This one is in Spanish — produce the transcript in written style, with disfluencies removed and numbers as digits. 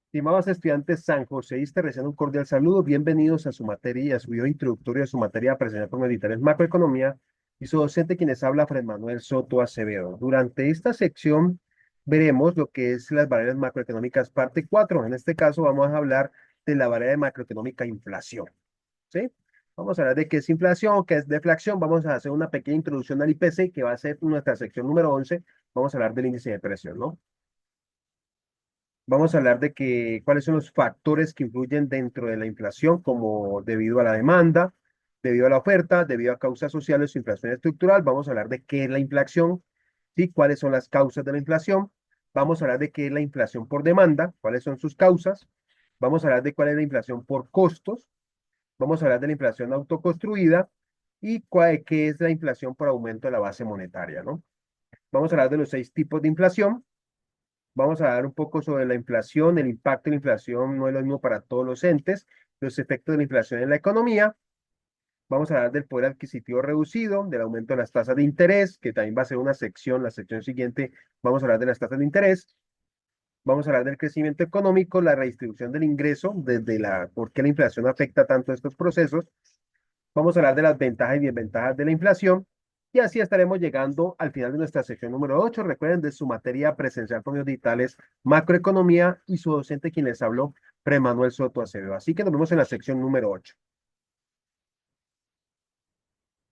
Estimados estudiantes San Joseístas, reciban un cordial saludo. Bienvenidos a su materia y a su video introductorio de su materia presentada por Meditares Macroeconomía y su docente quienes habla, Fred Manuel Soto Acevedo. Durante esta sección veremos lo que es las variables macroeconómicas parte 4. En este caso vamos a hablar de la variable macroeconómica inflación. ¿Sí? Vamos a hablar de qué es inflación, qué es deflación. Vamos a hacer una pequeña introducción al IPC que va a ser nuestra sección número 11. Vamos a hablar del índice de precios, ¿no? Vamos a hablar de cuáles son los factores que influyen dentro de la inflación, como debido a la demanda, debido a la oferta, debido a causas sociales o inflación estructural. Vamos a hablar de qué es la inflación, ¿sí? Cuáles son las causas de la inflación. Vamos a hablar de qué es la inflación por demanda, cuáles son sus causas. Vamos a hablar de cuál es la inflación por costos. Vamos a hablar de la inflación autoconstruida y qué es la inflación por aumento de la base monetaria, ¿no? Vamos a hablar de los 6 tipos de inflación. Vamos a dar un poco sobre la inflación, el impacto de la inflación no es lo mismo para todos los entes, los efectos de la inflación en la economía. Vamos a hablar del poder adquisitivo reducido, del aumento de las tasas de interés, que también va a ser una sección, la sección siguiente vamos a hablar de las tasas de interés. Vamos a hablar del crecimiento económico, la redistribución del ingreso, por qué la inflación afecta tanto estos procesos. Vamos a hablar de las ventajas y desventajas de la inflación. Y así estaremos llegando al final de nuestra sección número 8. Recuerden de su materia presencial con los digitales, macroeconomía y su docente quien les habló, Pre Manuel Soto Acevedo. Así que nos vemos en la sección número 8.